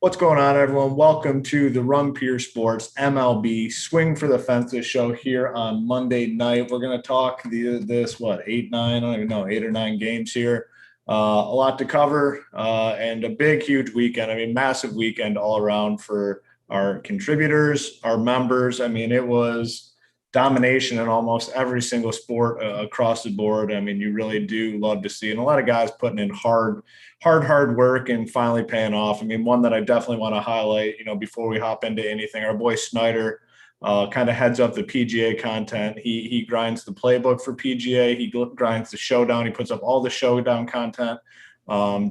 What's going on, everyone? Welcome to the Run Pure Sports MLB Swing for the Fences show here on Monday night. We're going to talk eight, nine, I don't even know, 8 or 9 games here. A lot to cover and a big, huge weekend. I mean, massive weekend all around for our contributors, our members. I mean, it was domination in almost every single sport across the board. I mean, you really do love to see, and a lot of guys putting in hard work and finally paying off. I mean, one that I definitely want to highlight, before we hop into anything, our boy Snyder kind of heads up the PGA content. He grinds the playbook for PGA. He grinds the Showdown. He puts up all the Showdown content.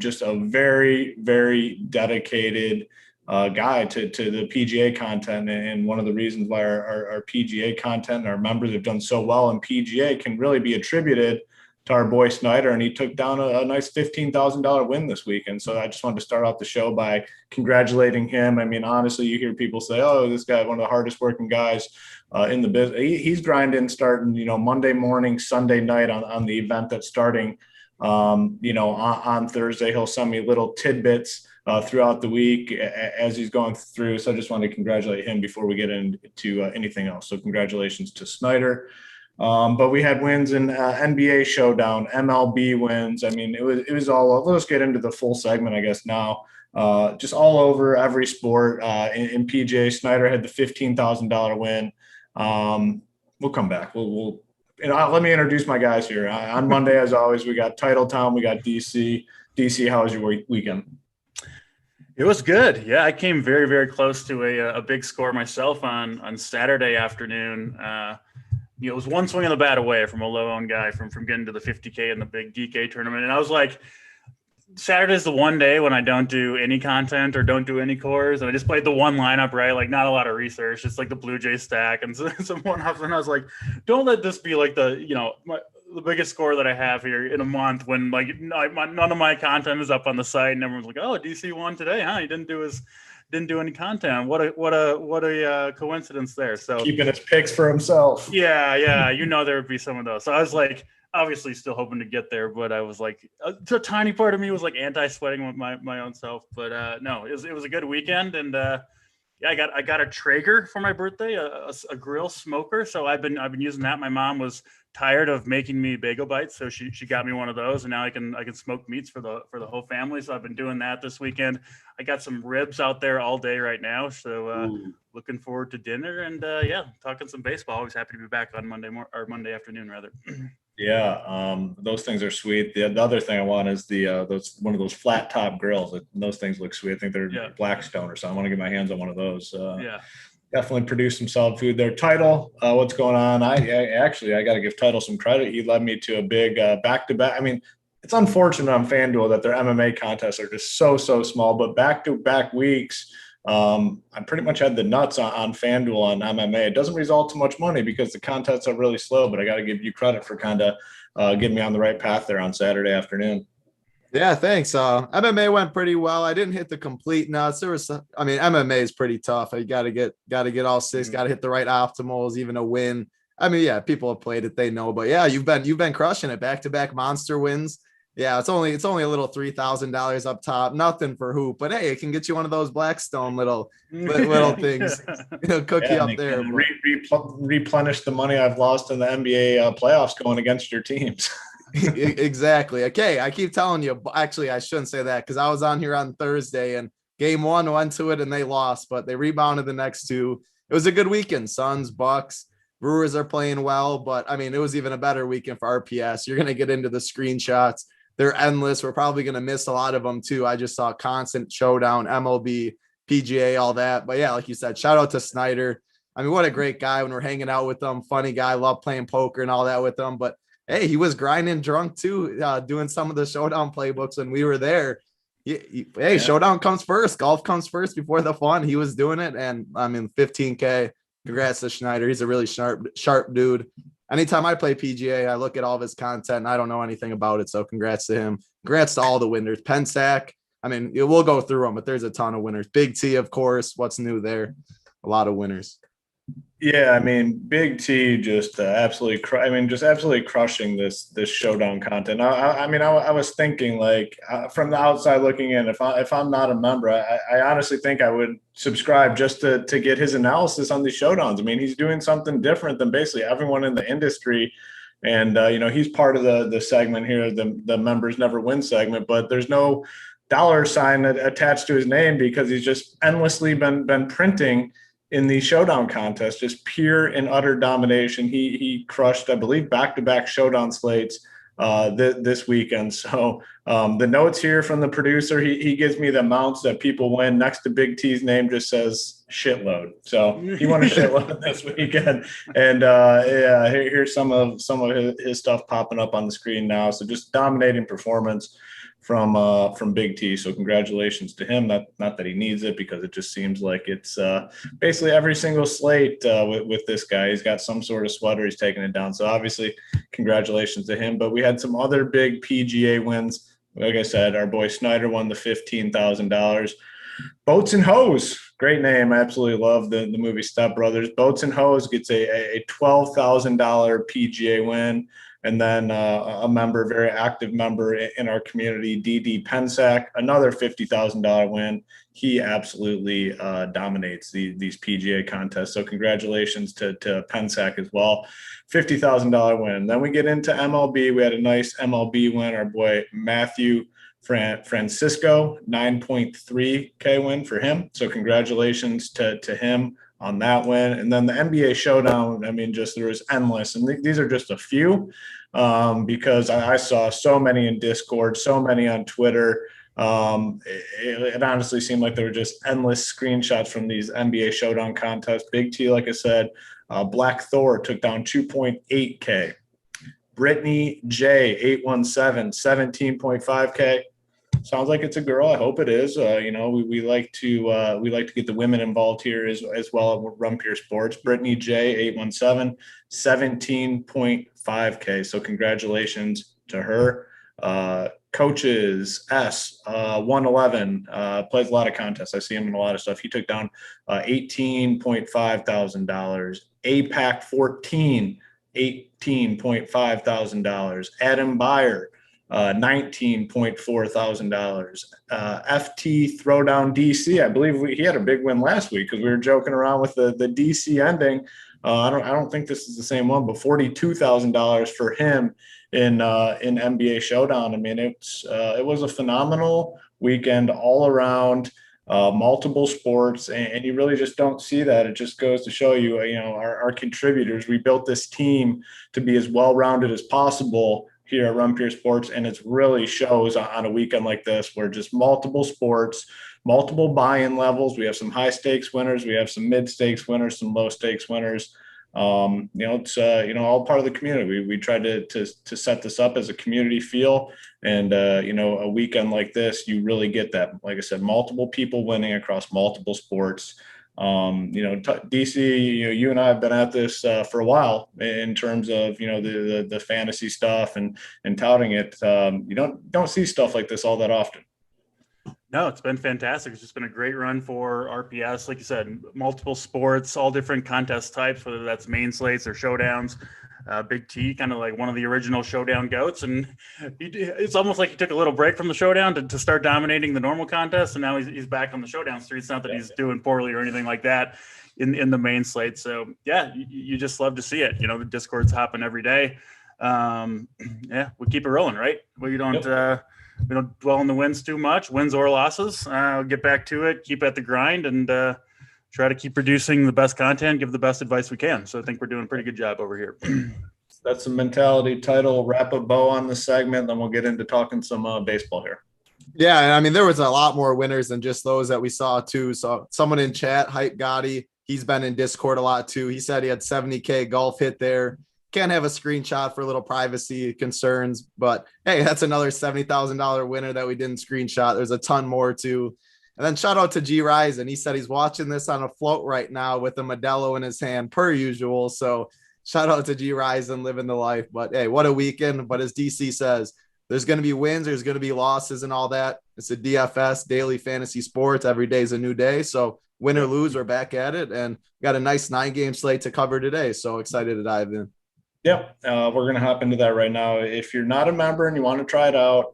Just a very, very dedicated guy to the PGA content. And one of the reasons why our PGA content and our members have done so well in PGA can really be attributed to our boy Snyder, and he took down a nice $15,000 win this weekend. So I just wanted to start off the show by congratulating him. I mean, honestly, you hear people say, "Oh, this guy, one of the hardest working guys in the business." He's grinding, starting, Monday morning, Sunday night on the event that's starting, on Thursday. He'll send me little tidbits throughout the week as he's going through. So I just wanted to congratulate him before we get into anything else. So congratulations to Snyder. But we had wins in NBA Showdown, MLB wins. I mean, it was all over. Let's get into the full segment, I guess, now. Just all over every sport. In PGA, Snyder had the $15,000 win. We'll come back. Let me introduce my guys here. On Monday, as always, we got Titletown, we got DC. DC, how was your weekend? It was good. Yeah, I came very, very close to a big score myself on Saturday afternoon. It was one swing of the bat away from a low-owned guy from getting to the 50K in the big DK tournament. And I was like, Saturday's the one day when I don't do any content or don't do any cores. And I just played the one lineup, right? Like, not a lot of research, just like the Blue Jay stack and some one-ups. And I was like, don't let this be like the biggest score that I have here in a month when like none of my content is up on the site. And everyone's like, oh, DC won today, huh? He didn't do any content. What a coincidence there. So keeping his picks for himself. Yeah. There would be some of those. So I was like, obviously still hoping to get there, but I was like, a tiny part of me was like anti-sweating with my own self. But no, it was a good weekend, and I got a Traeger for my birthday, a grill smoker. So I've been using that. My mom was tired of making me bagel bites, so she got me one of those, and now I can smoke meats for the whole family. So I've been doing that this weekend. I got some ribs out there all day right now, so looking forward to dinner, and talking some baseball. Always happy to be back on Monday afternoon rather. Yeah, those things are sweet. The other thing I want is one of those flat top grills. Those things look sweet. I think they're Blackstone or something. I want to get my hands on one of those. Definitely produce some solid food there. Title, what's going on? I got to give Title some credit. He led me to a big back-to-back. I mean, it's unfortunate on FanDuel that their MMA contests are just so small, but back-to-back weeks, I pretty much had the nuts on FanDuel on MMA. It doesn't result to much money because the contests are really slow, but I got to give you credit for kind of getting me on the right path there on Saturday afternoon. Yeah, thanks. MMA went pretty well. I didn't hit the complete nuts. MMA is pretty tough. You got to get all six, got to hit the right optimals, even a win. I mean, yeah, people have played it, they know, but yeah, you've been crushing it. Back-to-back monster wins. Yeah, it's only a little $3,000 up top, nothing for hoop, but hey, it can get you one of those Blackstone little things, cookie up there. Replenish the money I've lost in the NBA playoffs going against your teams. Exactly. Okay, I keep telling you. Actually, I shouldn't say that because I was on here on Thursday and game one went to it and they lost, but they rebounded the next two. It was a good weekend. Suns, Bucks, Brewers are playing well, but I mean, it was even a better weekend for RPS. You're going to get into the screenshots. They're endless. We're probably going to miss a lot of them too. I just saw constant Showdown, MLB, PGA, all that. But yeah, like you said, shout out to Snyder. I mean, what a great guy when we're hanging out with him. Funny guy, love playing poker and all that with him. But hey, he was grinding drunk too, doing some of the Showdown playbooks when we were there. Showdown comes first. Golf comes first before the fun. He was doing it. And I mean, 15K. Congrats to Schneider. He's a really sharp dude. Anytime I play PGA, I look at all of his content and I don't know anything about it. So congrats to him. Congrats to all the winners. Pensac. I mean, we'll go through them, but there's a ton of winners. Big T, of course. What's new there? A lot of winners. Yeah, I mean, Big T just just absolutely crushing this showdown content. I was thinking like from the outside looking in, if I'm not a member, I honestly think I would subscribe just to get his analysis on these showdowns. I mean, he's doing something different than basically everyone in the industry. And he's part of the segment here, the members never win segment, but there's no dollar sign attached to his name because he's just endlessly been printing in the showdown contest, just pure and utter domination. He crushed, I believe, back-to-back showdown slates this weekend. So the notes here from the producer, he gives me the amounts that people win. Next to Big T's name just says shitload. So he won a shitload this weekend. And here's some of his stuff popping up on the screen now. So just dominating performance from Big T. So congratulations to him. Not that he needs it, because it just seems like it's basically every single slate with this guy. He's got some sort of sweater. He's taking it down. So obviously congratulations to him. But we had some other big PGA wins. Like I said, our boy Snyder won the $15,000. Boats and Hose, great name. I absolutely love the movie Step Brothers. Boats and Hose gets a $12,000 PGA win. And then a member, very active member in our community, DD Pensack, another $50,000 win. He absolutely dominates these PGA contests. So congratulations to Pensack as well. $50,000 win. Then we get into MLB. We had a nice MLB win. Our boy Matthew Francisco, 9.3K win for him. So congratulations to him on that win. And then the NBA Showdown, I mean, just there was endless. And these are just a few because I saw so many in Discord, so many on Twitter. It honestly seemed like there were just endless screenshots from these NBA Showdown contests. Big T, like I said, Black Thor took down 2.8K. Brittany J, 817, 17.5K. Sounds like it's a girl. I hope it is. We like to get the women involved here as well at Run Pure Sports. Brittany J, 817, 17.5K. So congratulations to her. Coaches S, 111, plays a lot of contests. I see him in a lot of stuff. He took down $18.5 thousand. APAC 14, $18.5 thousand. Adam Byer, $19.4 thousand. FT Throwdown DC. I believe he had a big win last week because we were joking around with the DC ending. I don't think this is the same one, but $42,000 for him in NBA Showdown. I mean, it was a phenomenal weekend all around. Multiple sports, and you really just don't see that. It just goes to show you, our contributors. We built this team to be as well-rounded as possible here at Run Pure Sports, and it really shows on a weekend like this, where just multiple sports, multiple buy-in levels. We have some high-stakes winners, we have some mid-stakes winners, some low-stakes winners. It's all part of the community. We tried to set this up as a community feel, and a weekend like this, you really get that. Like I said, multiple people winning across multiple sports. DC, you and I have been at this for a while in terms of the fantasy stuff and touting it. You don't see stuff like this all that often. No, it's been fantastic. It's just been a great run for RPS. Like you said, multiple sports, all different contest types, whether that's main slates or showdowns. Big T, kind of like one of the original showdown goats. And it's almost like he took a little break from the showdown to start dominating the normal contest. And now he's back on the showdown streets. Not that he's doing poorly or anything like that in the main slate. So, yeah, you just love to see it. The Discord's hopping every day. We keep it rolling, right? We don't dwell on the wins too much, wins or losses. We'll get back to it, keep at the grind, and try to keep producing the best content, give the best advice we can. So I think we're doing a pretty good job over here. That's the mentality. Title, wrap a bow on the segment, then we'll get into talking some baseball here. Yeah, I mean, there was a lot more winners than just those that we saw too. So someone in chat, Hype Gotti, he's been in Discord a lot too. He said he had 70K golf hit there. Can't have a screenshot for a little privacy concerns, but hey, that's another $70,000 winner that we didn't screenshot. There's a ton more too. And then shout out to G Ryzen. He said he's watching this on a float right now with a Modelo in his hand per usual. So shout out to G Ryzen, living the life. But hey, what a weekend. But as DC says, there's going to be wins, there's going to be losses and all that. It's a DFS, daily fantasy sports. Every day is a new day. So win or lose, we're back at it, and got a nice 9-game slate to cover today. So excited to dive in. Yep. We're going to hop into that right now. If you're not a member and you want to try it out,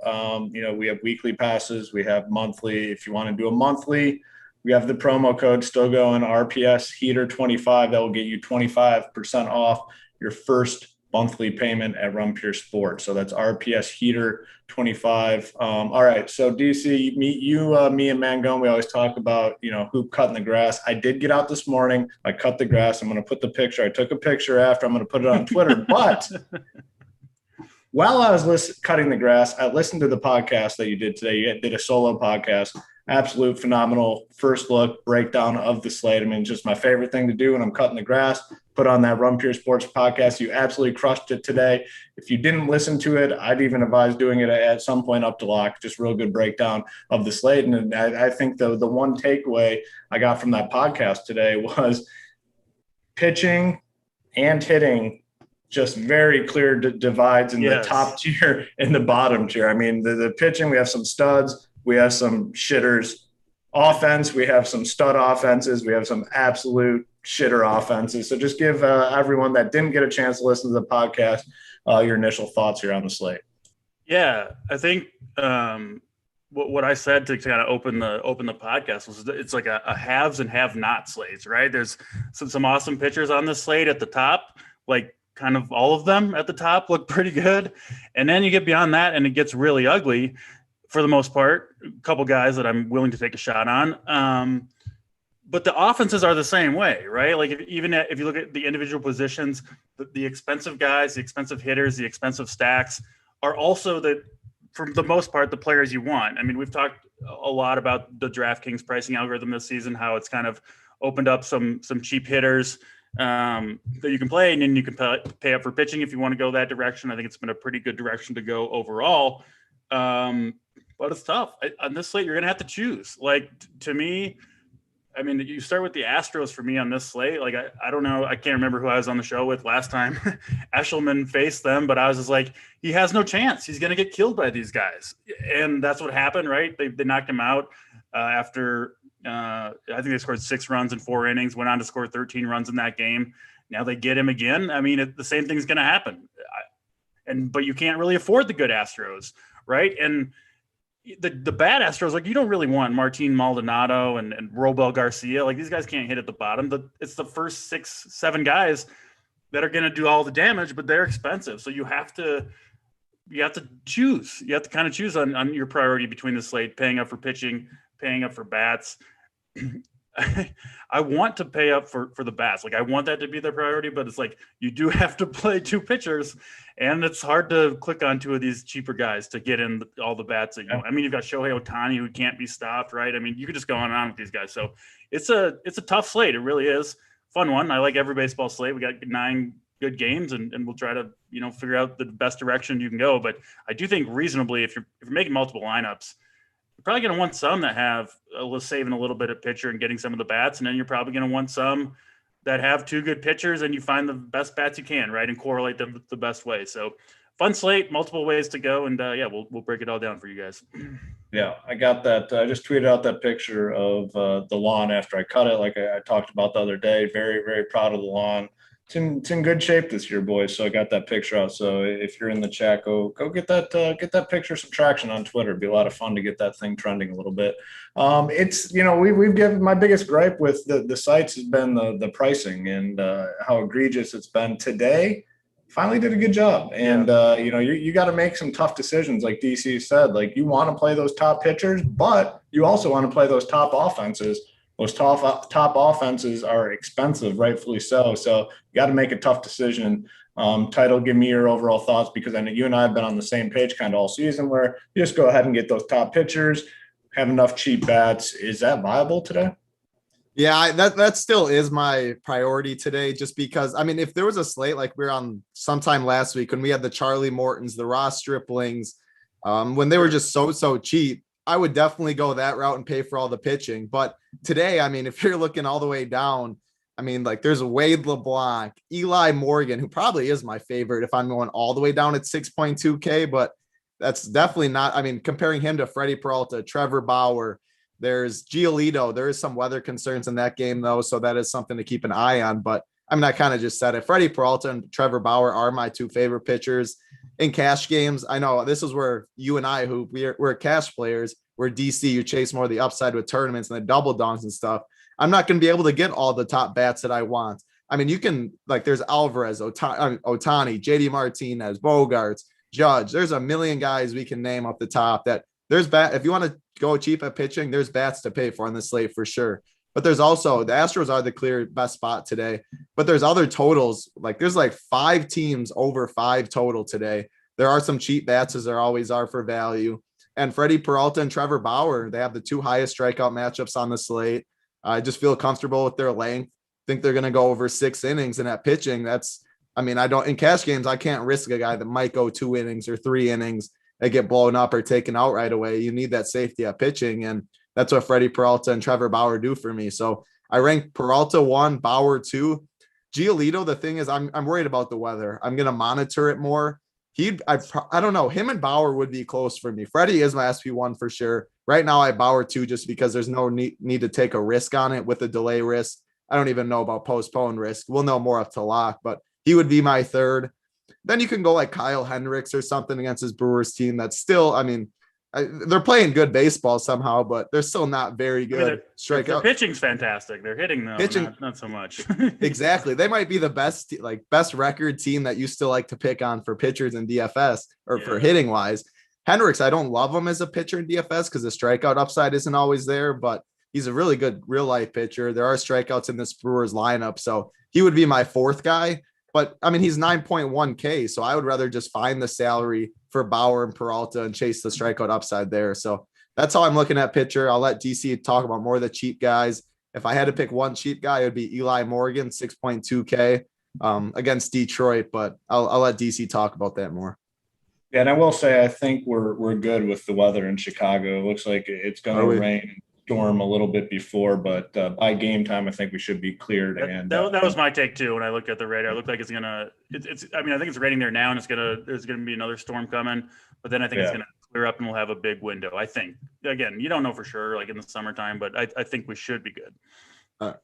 we have weekly passes. We have monthly. If you want to do a monthly, we have the promo code still going, RPS Heater 25. That will get you 25% off your first monthly payment at Run Pure Sports. So that's RPS Heater 25. All right. So DC, me and Mangone, we always talk about, hoop cutting the grass. I did get out this morning. I cut the grass. I'm going to put the picture. I took a picture after. I'm going to put it on Twitter. But while I was cutting the grass, I listened to the podcast that you did today. You did a solo podcast. Absolute phenomenal first look breakdown of the slate. I mean, just my favorite thing to do when I'm cutting the grass. Put on that Run Pure Sports podcast. You absolutely crushed it today. If you didn't listen to it, I'd even advise doing it at some point up to lock. Just real good breakdown of the slate. And I think the one takeaway I got from that podcast today was pitching and hitting, just very clear divides in the top tier and the bottom tier. I mean, the pitching, we have some studs. We have some shitters. Offense, we have some stud offenses. We have some absolute shitter offenses. So just give everyone that didn't get a chance to listen to the podcast your initial thoughts here on the slate. Yeah, I think what I said to kind of open the podcast was it's like a haves and have-not slates, right? There's some awesome pitchers on the slate at the top, like kind of all of them at the top look pretty good. And then you get beyond that and it gets really ugly. For the most part, a couple guys that I'm willing to take a shot on. But the offenses are the same way, right? Like if you look at the individual positions, the expensive guys, the expensive hitters, the expensive stacks are also for the most part, the players you want. I mean, we've talked a lot about the DraftKings pricing algorithm this season, how it's kind of opened up some cheap hitters that you can play, and then you can pay up for pitching if you want to go that direction. I think it's been a pretty good direction to go overall. But it's tough. On this slate, you're going to have to choose. Like, to me, I mean, you start with the Astros for me on this slate. Like, I don't know. I can't remember who I was on the show with last time Eshelman faced them, but I was just like, he has no chance. He's going to get killed by these guys. And that's what happened, right? They knocked him out after I think they scored 6 runs in 4 innings, went on to score 13 runs in that game. Now they get him again. I mean, the same thing's going to happen. But you can't really afford the good Astros, right? And the bad Astros, like, you don't really want Martin Maldonado and Robel Garcia. Like, these guys can't hit at the bottom. It's the first 6-7 guys that are going to do all the damage, but they're expensive. So you have to choose. You have to kind of choose on your priority between the slate, paying up for pitching, paying up for bats. I want to pay up for the bats. Like, I want that to be their priority, but it's like, you do have to play 2 pitchers, and it's hard to click on 2 of these cheaper guys to get in all the bats that I mean, you've got Shohei Ohtani who can't be stopped, right? I mean, you could just go on and on with these guys. So it's a tough slate. It really is. Fun one. I like every baseball slate. We got 9 good games, and we'll try to, figure out the best direction you can go. But I do think reasonably, if you're making multiple lineups, you're probably going to want some that have saving a little bit of pitcher and getting some of the bats. And then you're probably going to want some that have 2 good pitchers and you find the best bats you can, right? And correlate them the best way. So fun slate, multiple ways to go. And we'll break it all down for you guys. Yeah, I got that. I just tweeted out that picture of the lawn after I cut it. Like I talked about the other day, very, very proud of the lawn. It's in good shape this year, boys. So I got that picture out. So if you're in the chat, go get that picture some traction on Twitter. It'd be a lot of fun to get that thing trending a little bit. It's we've given my biggest gripe with the sites has been the pricing and how egregious it's been. Today finally did a good job, and you got to make some tough decisions, like DC said. Like, you want to play those top pitchers, but you also want to play those top offenses. Those top offenses are expensive, rightfully so. So you got to make a tough decision. Title, give me your overall thoughts, because I know you and I have been on the same page kind of all season, where you just go ahead and get those top pitchers, have enough cheap bats. Is that viable today? Yeah, that still is my priority today, just because, I mean, if there was a slate like we were on sometime last week when we had the Charlie Mortons, the Ross Striplings, when they were just so cheap, I would definitely go that route and pay for all the pitching. But today, I mean, if you're looking all the way down, I mean, like, there's Wade LeBlanc, Eli Morgan, who probably is my favorite if I'm going all the way down at 6.2K, but that's definitely not, I mean, comparing him to Freddie Peralta, Trevor Bauer, There's Giolito. There is some weather concerns in that game, though, so that is something to keep an eye on. But I mean, I kind of just said it. Freddie Peralta and Trevor Bauer are my two favorite pitchers in cash games. I know this is where you and I, who we're cash players, where DC, you chase more of the upside with tournaments and the double dongs and stuff. I'm not going to be able to get all the top bats that I want. I mean, you can, like, there's Alvarez, Otani, JD Martinez, Bogarts, Judge. There's a million guys we can name up the top that there's if you want to go cheap at pitching, there's bats to pay for on the slate for sure. But there's also the Astros are the clear best spot today. But there's other totals. Like there's like 5 teams over 5 total today. There are some cheap bats, as there always are for value. And Freddie Peralta and Trevor Bauer, they have the 2 highest strikeout matchups on the slate. I just feel comfortable with their length. Think they're going to go over 6 innings. And at pitching, I don't, in cash games, I can't risk a guy that might go 2 innings or 3 innings and get blown up or taken out right away. You need that safety at pitching. And that's what Freddie Peralta and Trevor Bauer do for me. So I rank Peralta 1, Bauer 2. Giolito, the thing is, I'm worried about the weather. I'm going to monitor it more. I don't know. Him and Bauer would be close for me. Freddie is my SP1 for sure. Right now I Bauer 2 just because there's no need to take a risk on it with a delay risk. I don't even know about postpone risk. We'll know more up to lock, but he would be my 3rd. Then you can go like Kyle Hendricks or something against his Brewers team. That's still, they're playing good baseball somehow, but they're still not very good. Their pitching's fantastic. They're hitting though, not so much. Exactly. They might be the best record team that you still like to pick on for pitchers in DFS or for hitting wise. Hendricks, I don't love him as a pitcher in DFS because the strikeout upside isn't always there, but he's a really good real life pitcher. There are strikeouts in this Brewers lineup, so he would be my 4th guy. But I mean, he's 9.1K, so I would rather just find the salary for Bauer and Peralta and chase the strikeout upside there. So that's how I'm looking at pitcher. I'll let DC talk about more of the cheap guys. If I had to pick one cheap guy, it would be Eli Morgan, 6.2K against Detroit. But I'll let DC talk about that more. Yeah, and I will say I think we're good with the weather in Chicago. It looks like it's going to rain. Storm a little bit before, but by game time, I think we should be cleared. That was my take too. When I looked at the radar, it looked like I think it's raining there now, and there's gonna be another storm coming. But then I think it's gonna clear up, and we'll have a big window. I think. Again, you don't know for sure, like in the summertime, but I think we should be good.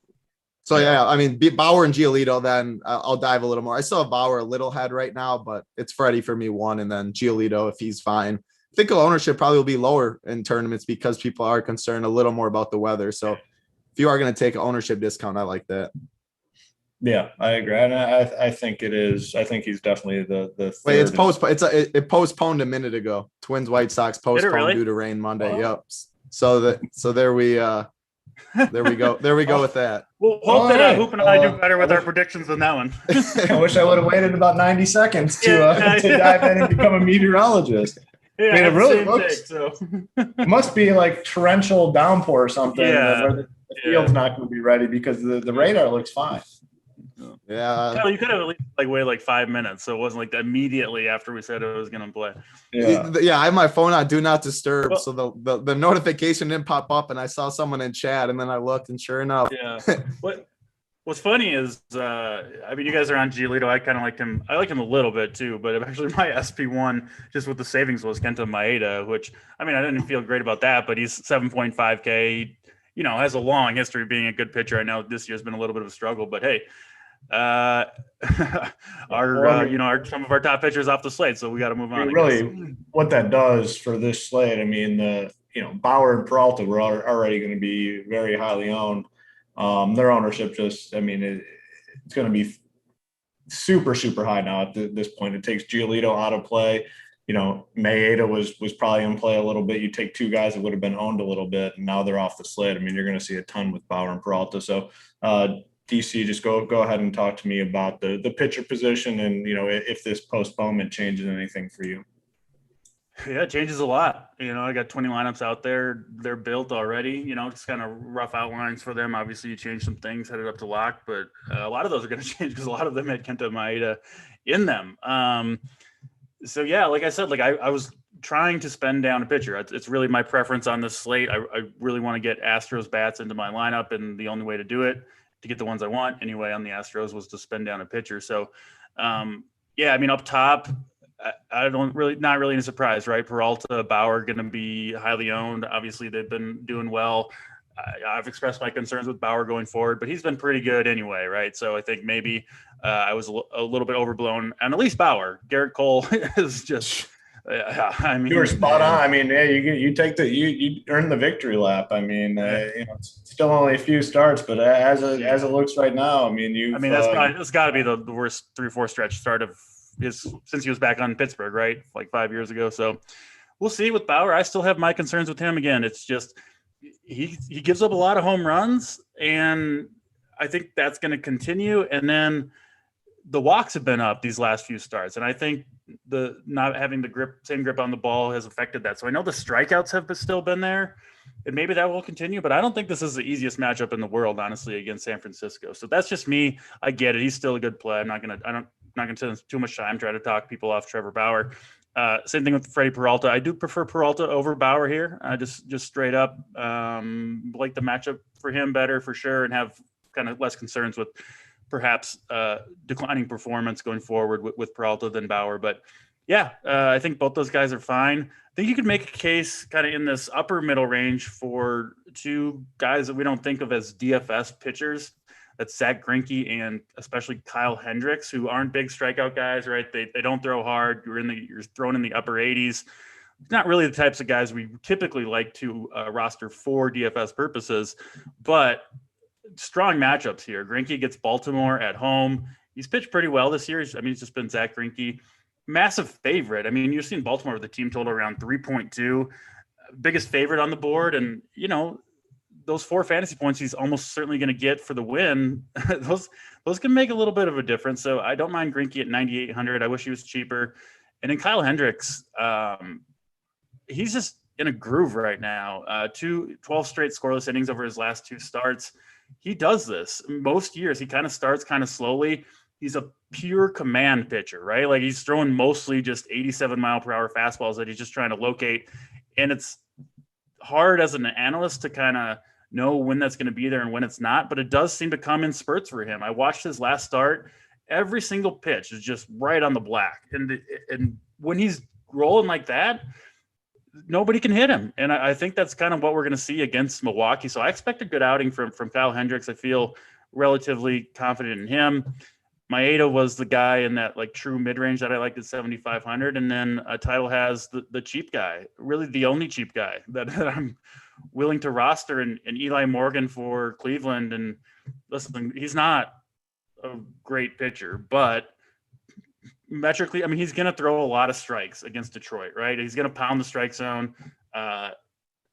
So yeah, I mean Bauer and Giolito. Then I'll dive a little more. I still have Bauer a little head right now, but it's Freddie for me 1, and then Giolito if he's fine. I think ownership probably will be lower in tournaments because people are concerned a little more about the weather. So if you are going to take an ownership discount, I like that. Yeah, I agree. And I think it is. I think he's definitely the third. Wait, it's postponed. It postponed a minute ago. Twins, White Sox postponed due to rain Monday. Wow. Yep. So there we go. There we go with that. We'll hope that Hoop and I do better with our predictions than that one. I wish I would have waited about 90 seconds to dive in and become a meteorologist. Yeah, I mean, it really looks. It must be like torrential downpour or something. Yeah. Where the field's not going to be ready because the radar looks fine. Yeah, you could have at least waited 5 minutes, so it wasn't like immediately after we said it was going to play. Yeah. I have my phone on Do Not Disturb, so the notification didn't pop up, and I saw someone in chat, and then I looked, and sure enough, What's funny is, you guys are on Giolito. I kind of liked him. I like him a little bit too, but actually my SP1 just with the savings was Kenta Maeda, which I didn't feel great about that, but he's 7.5K. He, has a long history of being a good pitcher. I know this year's been a little bit of a struggle, but hey, some of our top pitchers off the slate, so we got to move on. Really, what that does for this slate, Bauer and Peralta were already going to be very highly owned. Their ownership it's going to be super, super high now at this point. It takes Giolito out of play. Maeda was probably in play a little bit. You take 2 guys that would have been owned a little bit, and now they're off the slate. You're going to see a ton with Bauer and Peralta. So, DC, just go ahead and talk to me about the pitcher position and, if this postponement changes anything for you. Yeah, it changes a lot. I got 20 lineups out there. They're built already, just kind of rough outlines for them. Obviously, you change some things, headed up to lock, but a lot of those are going to change because a lot of them had Kenta Maeda in them. So, yeah, like I said, I was trying to spend down a pitcher. It's really my preference on this slate. I really want to get Astros bats into my lineup, and the only way to do it, to get the ones I want anyway on the Astros, was to spend down a pitcher. So, up top, I don't really, not really any surprise, right? Peralta, Bauer going to be highly owned. Obviously, they've been doing well. I've expressed my concerns with Bauer going forward, but he's been pretty good anyway, right? So I think maybe I was a little bit overblown. And at least Bauer, Garrett Cole is just. I mean, You were spot on. I mean, yeah, you earned the victory lap. I mean, it's still only a few starts, but as it looks right now, I mean, that's got to be the worst 3-4 stretch start of his since he was back on Pittsburgh, right? Like 5 years ago. So we'll see with Bauer. I still have my concerns with him. Again, it's just he gives up a lot of home runs, and I think that's going to continue. And then the walks have been up these last few starts, and I think the not having the same grip on the ball has affected that. So I know the strikeouts have still been there, and maybe that will continue, but I don't think this is the easiest matchup in the world, honestly, against San Francisco. So that's just me. I get it. He's still a good play. I'm not going to spend too much time trying to talk people off Trevor Bauer. Same thing with Freddie Peralta. I do prefer Peralta over Bauer here. I just straight up like the matchup for him better for sure, and have kind of less concerns with perhaps declining performance going forward with Peralta than Bauer. But yeah, I think both those guys are fine. I think you could make a case kind of in this upper middle range for two guys that we don't think of as DFS pitchers. That's Zach Greinke and especially Kyle Hendricks, who aren't big strikeout guys, right? They don't throw hard. You're thrown in the upper 80s. Not really the types of guys we typically like to roster for DFS purposes, but strong matchups here. Greinke gets Baltimore at home. He's pitched pretty well this year. It's just been Zach Greinke. Massive favorite. I mean, you've seen Baltimore with the team total around 3.2, biggest favorite on the board. And, those 4 fantasy points he's almost certainly going to get for the win. those can make a little bit of a difference. So I don't mind Greinke at 9,800. I wish he was cheaper. And then Kyle Hendricks, he's just in a groove right now. 12 straight scoreless innings over his last 2 starts. He does this most years. He kind of starts kind of slowly. He's a pure command pitcher, right? Like he's throwing mostly just 87 mile per hour fastballs that he's just trying to locate. And it's hard as an analyst to kind of know when that's going to be there and when it's not, but it does seem to come in spurts for him. I watched his last start. Every single pitch is just right on the black. And when he's rolling like that, nobody can hit him. And I think that's kind of what we're going to see against Milwaukee. So I expect a good outing from Kyle Hendricks. I feel relatively confident in him. Maeda was the guy in that like true mid-range that I liked at 7,500. And then a title has the cheap guy, really the only cheap guy that I'm willing to roster, and Eli Morgan for Cleveland. And listen, he's not a great pitcher, but metrically, I mean, he's going to throw a lot of strikes against Detroit, right? He's going to pound the strike zone.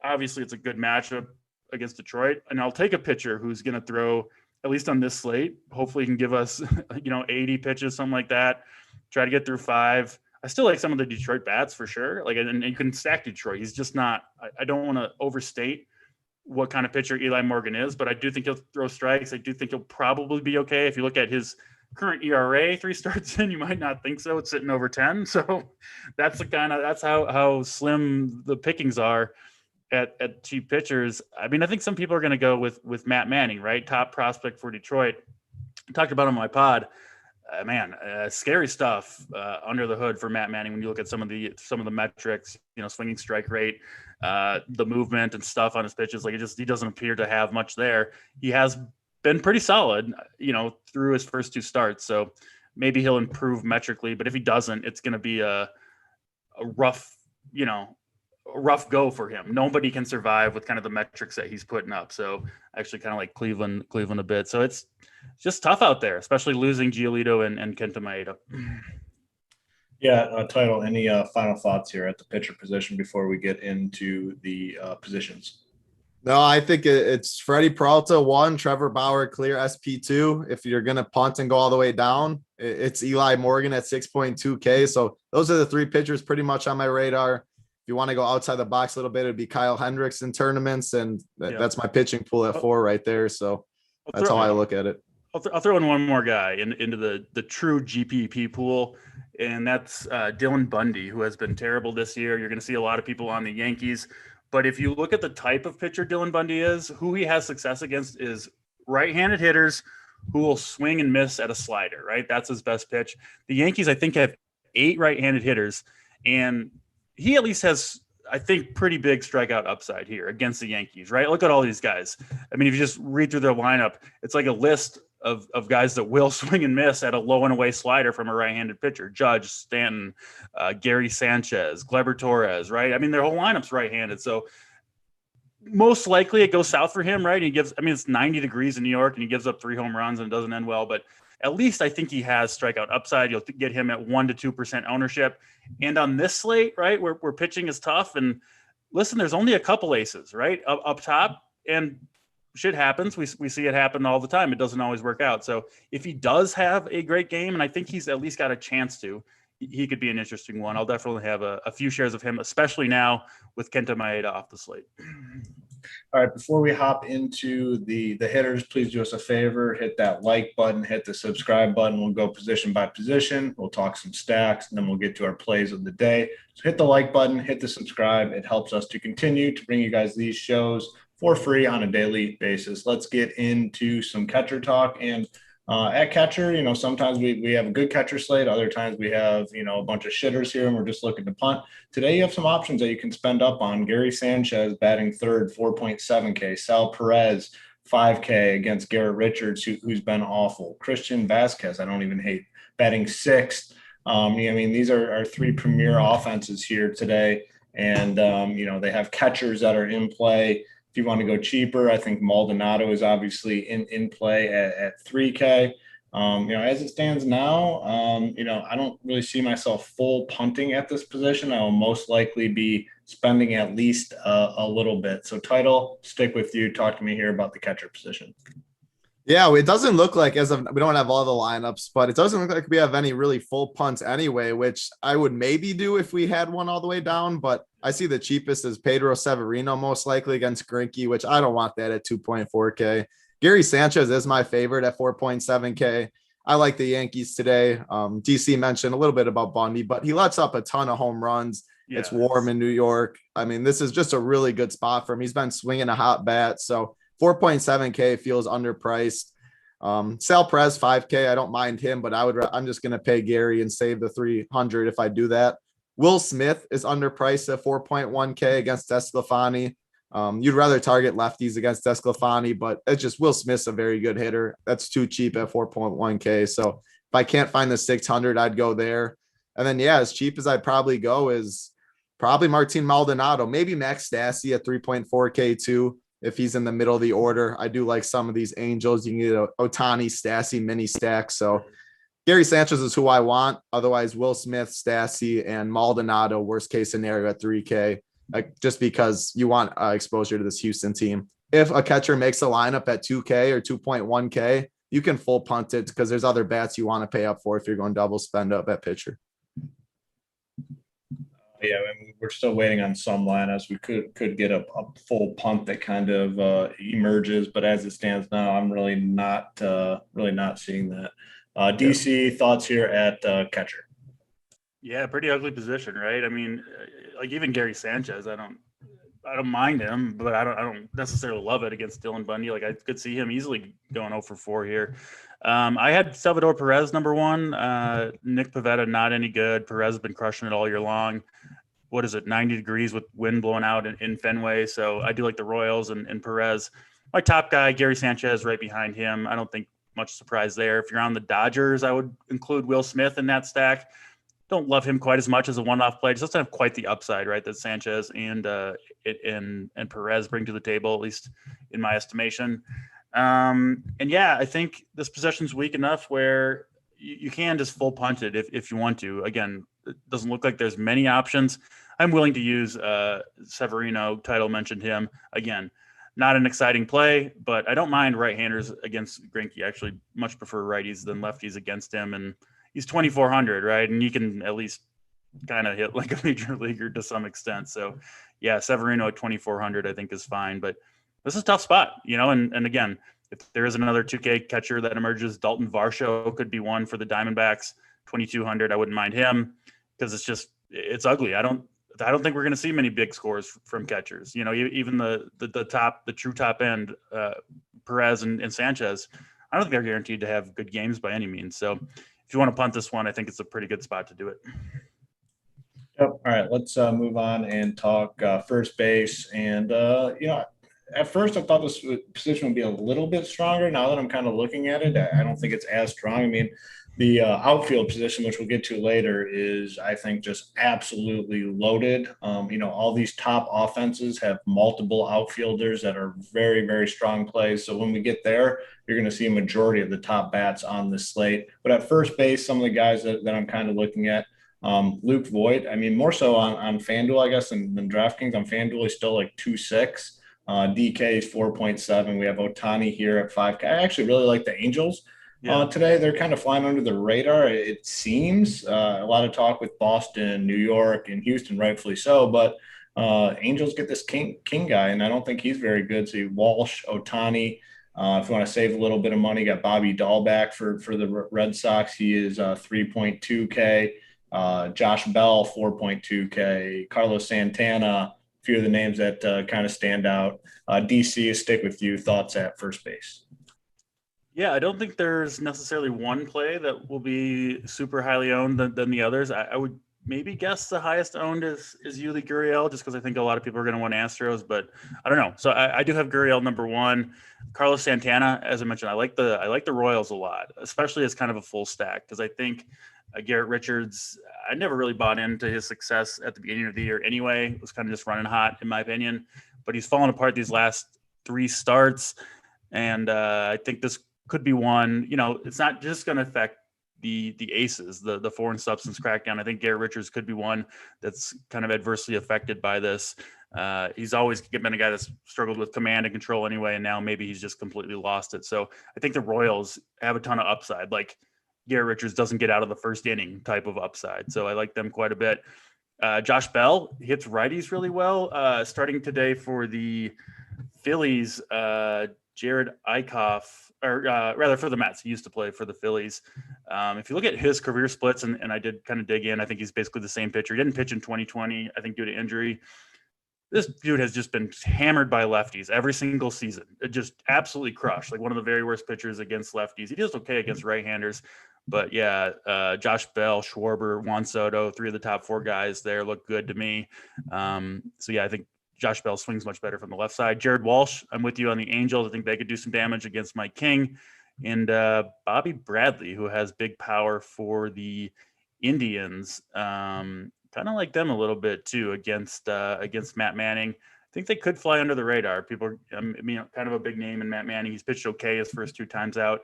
Obviously, it's a good matchup against Detroit. And I'll take a pitcher who's going to throw, at least on this slate, hopefully he can give us, 80 pitches, something like that. Try to get through 5. I still like some of the Detroit bats for sure. Like, and you can stack Detroit. He's just not, I don't want to overstate what kind of pitcher Eli Morgan is, but I do think he'll throw strikes. I do think he'll probably be okay. If you look at his current ERA 3 starts in, you might not think so. It's sitting over 10. So that's how slim the pickings are at cheap pitchers. I mean, I think some people are going to go with Matt Manning, right? Top prospect for Detroit. I talked about him on my pod. Scary stuff under the hood for Matt Manning when you look at some of the metrics, swinging strike rate, the movement and stuff on his pitches. Like he doesn't appear to have much there. He has been pretty solid, through his first 2 starts. So maybe he'll improve metrically, but if he doesn't, it's going to be a rough go for him. Nobody can survive with kind of the metrics that he's putting up. So I actually kind of like Cleveland a bit. So it's just tough out there, especially losing Giolito and Kenta Maeda. Yeah, Title, any final thoughts here at the pitcher position before we get into the positions? No, I think it's Freddie Peralta 1, Trevor Bauer clear SP2. If you're going to punt and go all the way down, it's Eli Morgan at 6.2K. So those are the 3 pitchers pretty much on my radar. If you want to go outside the box a little bit, it'd be Kyle Hendricks in tournaments. And that's my pitching pool at 4 right there. So that's how I look at it. I'll throw in one more guy into the true GPP pool, and that's Dylan Bundy, who has been terrible this year. You're going to see a lot of people on the Yankees. But if you look at the type of pitcher Dylan Bundy is, who he has success against is right-handed hitters who will swing and miss at a slider, right? That's his best pitch. The Yankees, I think, have 8 right-handed hitters, and he at least has, I think, pretty big strikeout upside here against the Yankees, right? Look at all these guys. I mean, if you just read through their lineup, it's like a list of guys that will swing and miss at a low and away slider from a right-handed pitcher. Judge, Stanton, Gary Sanchez, Gleyber Torres, right? I mean, their whole lineup's right-handed. So most likely it goes south for him, right? It's 90 degrees in New York and he gives up 3 home runs and it doesn't end well, but at least I think he has strikeout upside. You'll get him at 1 to 2% ownership. And on this slate, right, where pitching is tough, and listen, there's only a couple aces, right, up top, and shit happens. We see it happen all the time. It doesn't always work out. So if he does have a great game, and I think he's at least got a chance to, he could be an interesting one. I'll definitely have a few shares of him, especially now with Kenta Maeda off the slate. All right, before we hop into the hitters, please do us a favor, hit that like button, hit the subscribe button. We'll go position by position. We'll talk some stacks, and then we'll get to our plays of the day. So hit the like button, hit the subscribe. It helps us to continue to bring you guys these shows for free on a daily basis. Let's get into some catcher talk. And at catcher, sometimes we have a good catcher slate. Other times we have, a bunch of shitters here and we're just looking to punt. Today you have some options that you can spend up on. Gary Sanchez batting third, 4.7K. Sal Perez, 5K against Garrett Richards, who's been awful. Christian Vasquez, I don't even hate, batting sixth. These are 3 premier offenses here today. And, they have catchers that are in play. If you want to go cheaper, I think Maldonado is obviously in play at 3K. As it stands now, I don't really see myself full punting at this position. I will most likely be spending at least a little bit. So Title, stick with you. Talk to me here about the catcher position. Yeah, it doesn't look like we don't have all the lineups, but it doesn't look like we have any really full punts anyway, which I would maybe do if we had one all the way down. But I see the cheapest is Pedro Severino most likely against Greinke, which I don't want that at 2.4K. Gary Sanchez is my favorite at 4.7K. I like the Yankees today. DC mentioned a little bit about Bundy, but he lets up a ton of home runs. Yeah, it's warm in New York. I mean, this is just a really good spot for him. He's been swinging a hot bat. So 4.7K feels underpriced. Sal Perez, 5K. I don't mind him, but I'm just going to pay Gary and save the 300 if I do that. Will Smith is underpriced at 4.1K against Desclafani. You'd rather target lefties against Desclafani, but it's just Will Smith's a very good hitter. That's too cheap at 4.1K. So if I can't find the 600, I'd go there. And then, as cheap as I'd probably go is probably Martin Maldonado, maybe Max Stassi at 3.4K too. If he's in the middle of the order, I do like some of these Angels. You can get a Ohtani, Stassi mini stack. So Gary Sanchez is who I want. Otherwise, Will Smith, Stassi, and Maldonado, worst case scenario at 3K, just because you want exposure to this Houston team. If a catcher makes a lineup at 2K or 2.1K, you can full punt it because there's other bats you want to pay up for if you're going double spend up at pitcher. Yeah, we're still waiting on some lineups. We could get a full punt that kind of emerges, but as it stands now, I'm really not seeing that. DC, thoughts here at catcher? Yeah, pretty ugly position, right? I mean, like even Gary Sanchez, I don't mind him, but I don't necessarily love it against Dylan Bundy. Like I could see him easily going 0 for 4 here. I had Salvador Perez number 1. Nick Pivetta not any good. Perez has been crushing it all year long. What is it? 90 degrees with wind blowing out in Fenway. So I do like the Royals and Perez. My top guy, Gary Sanchez, right behind him. I don't think much surprise there. If you're on the Dodgers, I would include Will Smith in that stack. Don't love him quite as much as a one-off play. Just doesn't have quite the upside, right, that Sanchez and Perez bring to the table, at least in my estimation. I think this possession's weak enough where you can just full punt it if you want to. Again, it doesn't look like there's many options. I'm willing to use Severino. Title mentioned him. Again, not an exciting play, but I don't mind right-handers against Greinke. I actually much prefer righties than lefties against him, and he's 2,400, right? And you can at least kind of hit like a major leaguer to some extent. So, yeah, Severino at 2,400 I think is fine, but this is a tough spot, and again, if there is another 2K catcher that emerges, Dalton Varsho could be one for the Diamondbacks, 2,200. I wouldn't mind him because it's ugly. I don't think we're going to see many big scores from catchers. Even the true top end, Perez and Sanchez, I don't think they're guaranteed to have good games by any means. So if if you want to punt this one, I think it's a pretty good spot to do it. Yep. All right, let's move on and talk first base. And at first I thought this position would be a little bit stronger. Now that I'm kind of looking at it, I don't think it's as strong. I mean, the outfield position, which we'll get to later, is, I think, just absolutely loaded. All these top offenses have multiple outfielders that are very, very strong plays. So when we get there, you're going to see a majority of the top bats on the slate. But at first base, some of the guys that I'm kind of looking at, Luke Voigt, I mean, more so on FanDuel, I guess, than DraftKings. On FanDuel, he's still like 2.6. DK is 4.7. We have Ohtani here at 5K. I actually really like the Angels. Today, they're kind of flying under the radar, it seems. A lot of talk with Boston, New York, and Houston, rightfully so. But Angels get this King guy, and I don't think he's very good. So Walsh, Ohtani. If you want to save a little bit of money, got Bobby Dahl back for the Red Sox. He is 3.2K. Josh Bell, 4.2K. Carlos Santana, a few of the names that kind of stand out. DC, stick with you. Thoughts at first base? Yeah, I don't think there's necessarily one play that will be super highly owned than the others. I would maybe guess the highest owned is Yuli Gurriel, just because I think a lot of people are going to want Astros, but I don't know. So I do have Gurriel number one. Carlos Santana, as I mentioned, I like the Royals a lot, especially as kind of a full stack, because I think Garrett Richards, I never really bought into his success at the beginning of the year anyway. It was kind of just running hot, in my opinion, but he's fallen apart these last 3 starts, and I think this could be one. It's not just going to affect the aces, the foreign substance crackdown. I think Garrett Richards could be one that's kind of adversely affected by this. He's always been a guy that's struggled with command and control anyway, and now maybe he's just completely lost it. So I think the Royals have a ton of upside. Like, Garrett Richards doesn't get out of the first inning type of upside. So I like them quite a bit. Josh Bell hits righties really well. Starting today for the Phillies, Jared Eichhoff, or rather for the Mets. He used to play for the Phillies. If you look at his career splits, and I did kind of dig in, I think he's basically the same pitcher. He didn't pitch in 2020, I think, due to injury. This dude has just been hammered by lefties every single season. It just absolutely crushed. Like, one of the very worst pitchers against lefties. He does okay against right-handers. But yeah, Josh Bell, Schwarber, Juan Soto, 3 of the top 4 guys there look good to me. So yeah, I think Josh Bell swings much better from the left side. Jared Walsh, I'm with you on the Angels. I think they could do some damage against Mike King. And Bobby Bradley, who has big power for the Indians. Kind of like them a little bit too against Matt Manning. I think they could fly under the radar. People, kind of a big name in Matt Manning. He's pitched okay his first 2 times out.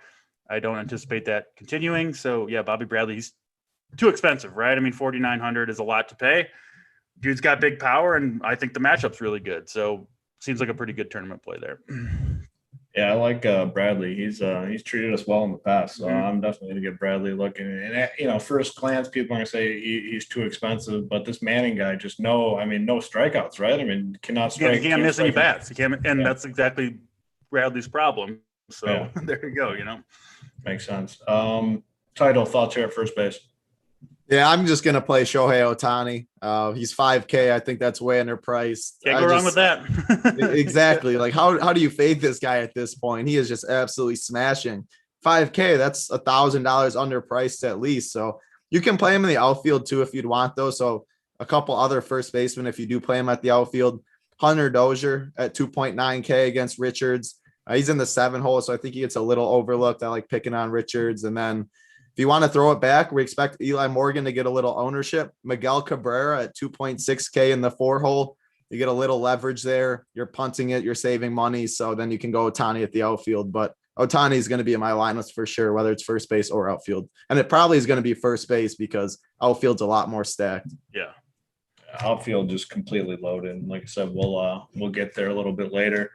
I don't anticipate that continuing. So yeah, Bobby Bradley, he's too expensive, right? I mean, $4,900 is a lot to pay. Dude's got big power, and I think the matchup's really good. So seems like a pretty good tournament play there. Yeah, I like Bradley. He's treated us well in the past, so I'm definitely going to get Bradley looking. And first glance, people are going to say he's too expensive, but this Manning guy just no strikeouts, right? I mean, cannot strike. He can't miss any bats. He can't, and that's exactly Bradley's problem. So there you go. Makes sense. Title thoughts here at first base. Yeah, I'm just gonna play Shohei Ohtani. He's 5K. I think that's way underpriced. Can't go wrong with that. Exactly. Like, how do you fade this guy at this point? He is just absolutely smashing. 5K. That's $1,000 underpriced at least. So you can play him in the outfield too if you'd want those. So a couple other first basemen if you do play him at the outfield. Hunter Dozier at 2.9K against Richards. He's in the 7 hole, so I think he gets a little overlooked. I like picking on Richards. And then if you want to throw it back, we expect Eli Morgan to get a little ownership. Miguel Cabrera at 2.6K in the 4 hole. You get a little leverage there. You're punting it. You're saving money. So then you can go Ohtani at the outfield. But Ohtani is going to be in my lineups for sure, whether it's first base or outfield. And it probably is going to be first base because outfield's a lot more stacked. Yeah. Outfield just completely loaded. Like I said, we'll get there a little bit later.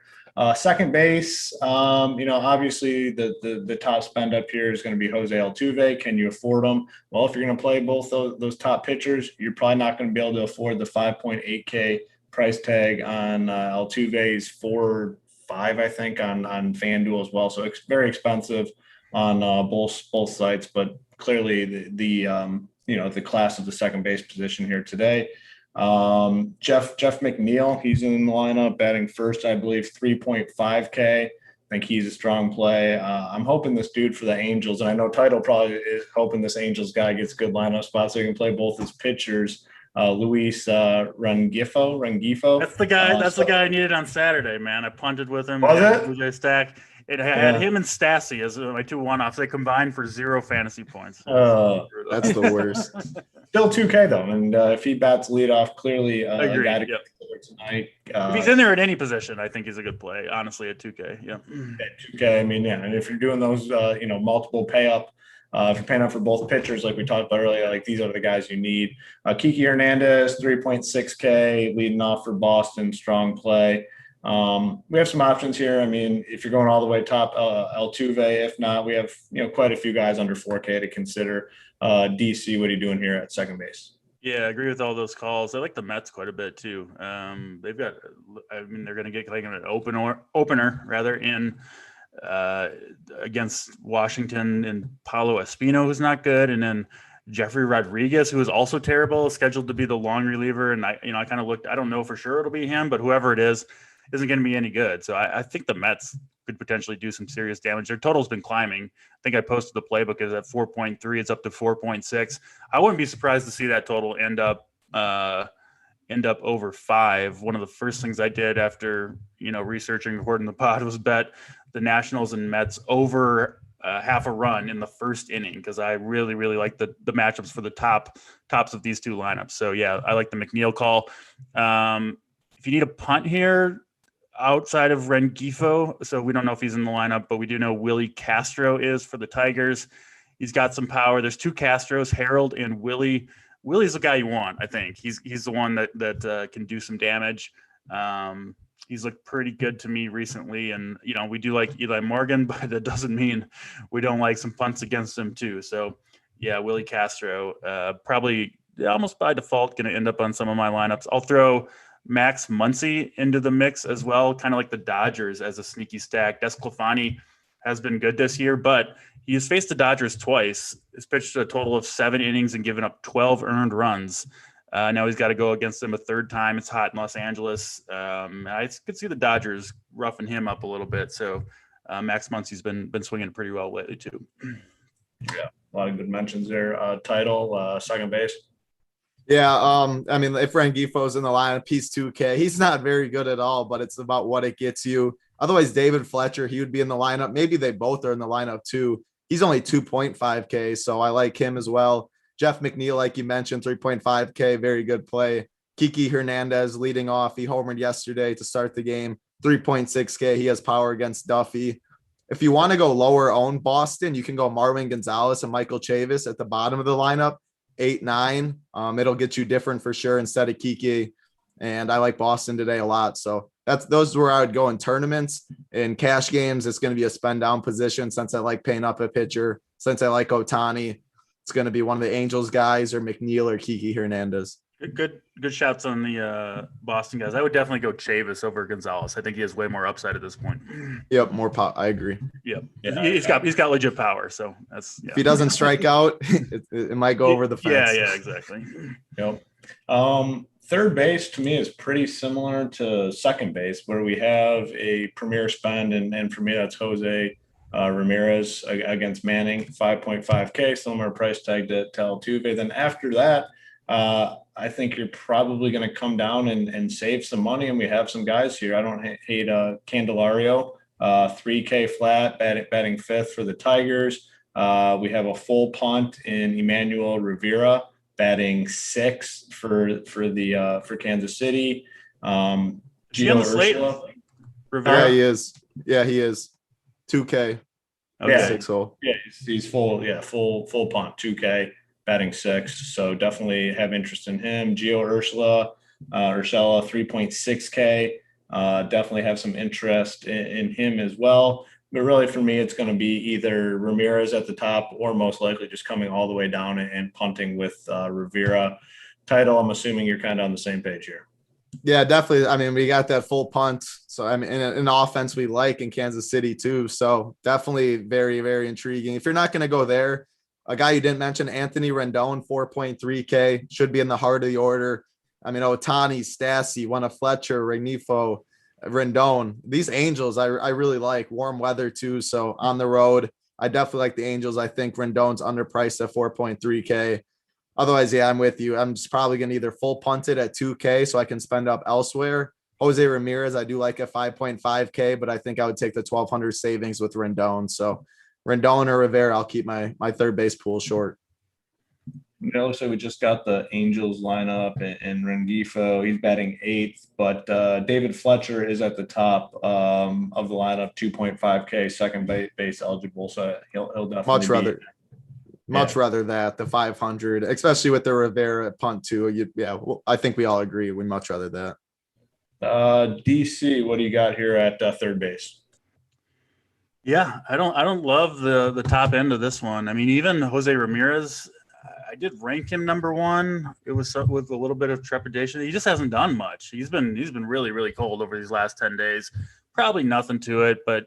Second base, obviously the top spend up here is going to be Jose Altuve. Can you afford them? Well, if you're going to play both those top pitchers, you're probably not going to be able to afford the 5.8K price tag on Altuve's 4.5, I think, on FanDuel as well. So it's very expensive on both sites, but clearly the class of the second base position here today. Jeff McNeil, he's in the lineup batting first, I believe, 3.5K. think he's a strong play. I'm hoping this dude for the Angels, and I know Title probably is hoping this Angels guy gets a good lineup spot so he can play both his pitchers. Luis Rengifo. That's the guy. The guy I needed on Saturday, man. I punted with him. Was it? Blue Jay stack. It had him and Stassi as my 2 one-offs. They combined for 0 fantasy points. That's the worst. Still 2K though, and if he bats leadoff, clearly Agreed. a guy to consider tonight. If he's in there at any position, I think he's a good play. Honestly, at 2K, yeah. At 2K, I mean, yeah, and if you're doing those, multiple pay up. If you're paying up for both pitchers, like we talked about earlier, like these are the guys you need. Kiki Hernandez, 3.6K, leading off for Boston, strong play. We have some options here. I mean, if you're going all the way top, Altuve. If not, we have quite a few guys under 4K to consider. DC, what are you doing here at second base? Yeah, I agree with all those calls. I like the Mets quite a bit too. They've got, they're going to get like an opener rather in against Washington, and Paulo Espino, who's not good, and then Jeffrey Rodriguez, who is also terrible, is scheduled to be the long reliever. And I kind of looked, I don't know for sure it'll be him, but whoever it is isn't going to be any good. So I think the Mets could potentially do some serious damage. Their total's been climbing. I think I posted the playbook is at 4.3. It's up to 4.6. I wouldn't be surprised to see that total end up over 5. One of the first things I did after, researching, recording the pod was bet the Nationals and Mets over half a run in the first inning, because I really, really like the matchups for the tops of these two lineups. So yeah, I like the McNeil call. If you need a punt here outside of Rengifo, so we don't know if he's in the lineup, but we do know Willie Castro is for the Tigers. He's got some power. There's 2 Castros, Harold and Willie. Willie's the guy you want, I think. He's the one that can do some damage. He's looked pretty good to me recently, and we do like Eli Morgan, but that doesn't mean we don't like some punts against him too. So yeah, Willie Castro, probably almost by default going to end up on some of my lineups. I'll throw Max Muncy into the mix as well, kind of like the Dodgers as a sneaky stack. Desclafani has been good this year, but he has faced the Dodgers twice. He's pitched a total of 7 innings and given up 12 earned runs. Now he's got to go against them a third time. It's hot in Los Angeles. I could see the Dodgers roughing him up a little bit. So Max Muncy's been swinging pretty well lately too. Yeah, a lot of good mentions there. Title, second base. Yeah, I mean, if Rengifo's in the lineup, he's 2K. He's not very good at all, but it's about what it gets you. Otherwise, David Fletcher, he would be in the lineup. Maybe they both are in the lineup too. He's only 2.5K, so I like him as well. Jeff McNeil, like you mentioned, 3.5K, very good play. Kiki Hernandez leading off. He homered yesterday to start the game, 3.6K. He has power against Duffy. If you want to go lower owned Boston, you can go Marwin Gonzalez and Michael Chavis at the bottom of the lineup, 8-9. It'll get you different for sure instead of Kiki. And I like Boston today a lot. So those are where I would go in tournaments. In cash games, it's going to be a spend down position since I like paying up a pitcher. Since I like Ohtani, it's going to be one of the Angels guys or McNeil or Kiki Hernandez. Good shouts on the Boston guys. I would definitely go Chavis over Gonzalez. I think he has way more upside at this point. Yep, more power. I agree. Yep, yeah, he's got legit power. So that's if he doesn't strike out, it might go over the fence. Yeah, exactly. Yep. Third base to me is pretty similar to second base, where we have a premier spend, and for me that's Jose Ramirez against Manning, 5.5K, similar price tag to Altuve. Then after that, I think you're probably going to come down and save some money, and we have some guys here. I don't hate Candelario, 3K flat, batting fifth for the Tigers. We have a full punt in Emmanuel Rivera, batting sixth for Kansas City. Gio Urshela. Yeah, he is. Yeah, he is. 2K. Yeah, 6 hole. Yeah, he's full. Yeah, full punt. 2K, batting sixth. So definitely have interest in him. Gio Urshela, 3.6K. Definitely have some interest in him as well. But really, for me, it's going to be either Ramirez at the top or most likely just coming all the way down and punting with Rivera. Title, I'm assuming you're kind of on the same page here. Yeah, definitely. I mean, we got that full punt. So, I mean, an offense we like in Kansas City too. So definitely very, very intriguing. If you're not going to go there, a guy you didn't mention, Anthony Rendon, 4.3K, should be in the heart of the order. I mean, Ohtani, Stassi, one of Fletcher, Rengifo, Rendon. These Angels, I really like. Warm weather too, so on the road, I definitely like the Angels. I think Rendon's underpriced at 4.3K. Otherwise, yeah, I'm with you. I'm just probably going to either full punt it at 2K so I can spend up elsewhere. Jose Ramirez, I do like at 5.5K, but I think I would take the 1,200 savings with Rendon. So Rendon or Rivera, I'll keep my third base pool short. It looks like we just got the Angels lineup and Rengifo. He's batting 8th, but David Fletcher is at the top of the lineup, 2.5K, second base eligible. So he'll definitely much rather that the 500, especially with the Rivera punt too. I think we all agree. We much rather that. DC, what do you got here at third base? Yeah, I don't love the top end of this one. I mean, even Jose Ramirez, I did rank him number one. It was with a little bit of trepidation. He just hasn't done much. He's been really, really cold over these last 10 days. Probably nothing to it, but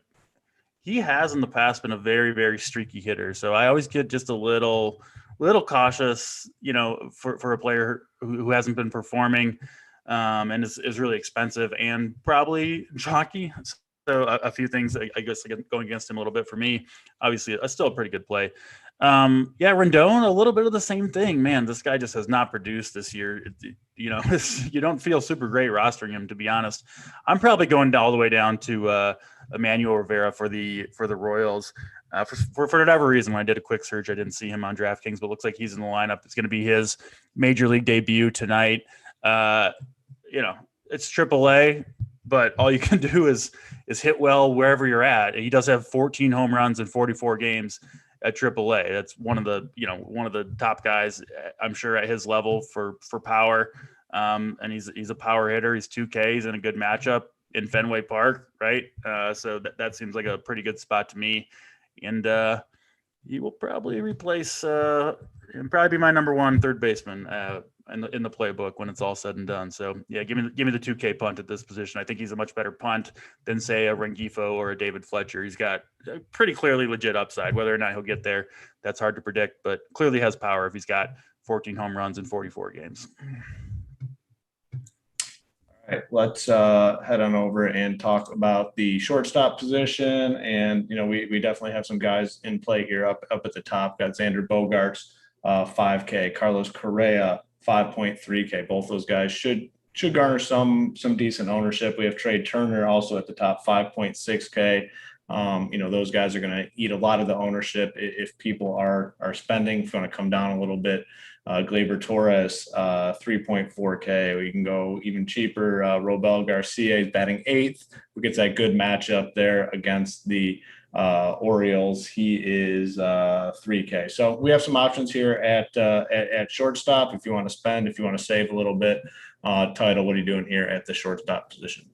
he has in the past been a very, very streaky hitter. So I always get just a little cautious, for a player who hasn't been performing and is really expensive and probably chalky. So a few things, I guess, going against him a little bit for me. Obviously, still a pretty good play. Rendon, a little bit of the same thing. Man, this guy just has not produced this year. You don't feel super great rostering him, to be honest. I'm probably going all the way down to Emmanuel Rivera for the Royals. For whatever reason, when I did a quick search, I didn't see him on DraftKings, but it looks like he's in the lineup. It's going to be his major league debut tonight. It's AAA, but all you can do is hit well wherever you're at. He does have 14 home runs in 44 games at AAA. That's one of the top guys, I'm sure, at his level for power. And he's a power hitter. He's 2K. He's in a good matchup in Fenway Park, right? So that seems like a pretty good spot to me. And he will probably replace and probably be my number one third baseman in the playbook when it's all said and done. So yeah, give me the 2K punt at this position. I think he's a much better punt than say a Rengifo or a David Fletcher. He's got a pretty clearly legit upside. Whether or not he'll get there, that's hard to predict, but clearly has power if he's got 14 home runs in 44 games. All right, let's head on over and talk about the shortstop position. And, we definitely have some guys in play here up at the top. Got Xander Bogaerts, 5K, Carlos Correa, 5.3K. Both those guys should garner some decent ownership. We have Trey Turner also at the top, 5.6K. Those guys are going to eat a lot of the ownership if people are spending. It's going to come down a little bit. Gleyber Torres, 3.4K. We can go even cheaper. Robel Garcia is batting 8th. We get that good matchup there against the Orioles. He is 3K. So we have some options here at shortstop. If you want to spend, if you want to save a little bit. Title, what are you doing here at the shortstop position?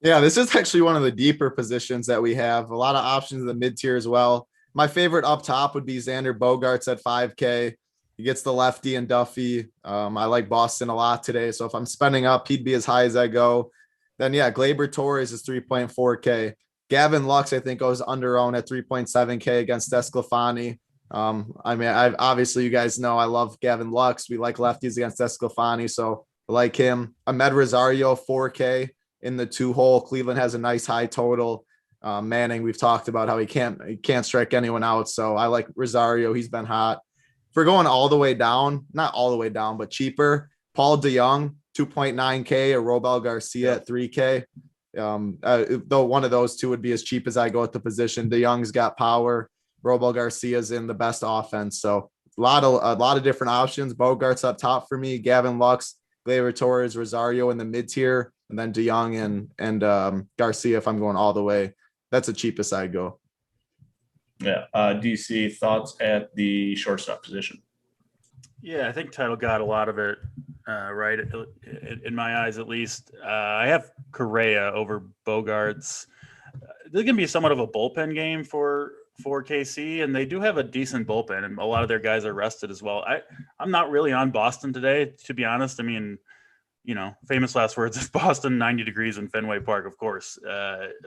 Yeah, this is actually one of the deeper positions that we have. A lot of options in the mid tier as well. My favorite up top would be Xander Bogaerts at 5K. He gets the lefty and Duffy. I like Boston a lot today. So if I'm spending up, he'd be as high as I go. Then, yeah, Gleyber Torres is 3.4K. Gavin Lux, I think, goes under owned at 3.7K against Desclafani. Obviously, you guys know I love Gavin Lux. We like lefties against Desclafani, so I like him. Ahmed Rosario, 4K in the 2-hole. Cleveland has a nice high total. Manning, we've talked about how he can't strike anyone out, so I like Rosario. He's been hot. If we're going all the way down, not all the way down, but cheaper, Paul DeYoung, 2.9K, or Robel Garcia at 3K. Though one of those two would be as cheap as I go at the position. DeYoung's got power. Robel Garcia's in the best offense. So a lot of different options. Bogart's up top for me. Gavin Lux, Gleyber Torres, Rosario in the mid tier, and then DeYoung and Garcia if I'm going all the way. That's the cheapest I'd go. Yeah. DC, thoughts at the shortstop position? Yeah, I think Title got a lot of it right, in my eyes at least. I have Correa over Bogaerts. This is going to be somewhat of a bullpen game for KC, and they do have a decent bullpen, and a lot of their guys are rested as well. I'm not really on Boston today, to be honest. I mean, famous last words of Boston, 90 degrees in Fenway Park, of course.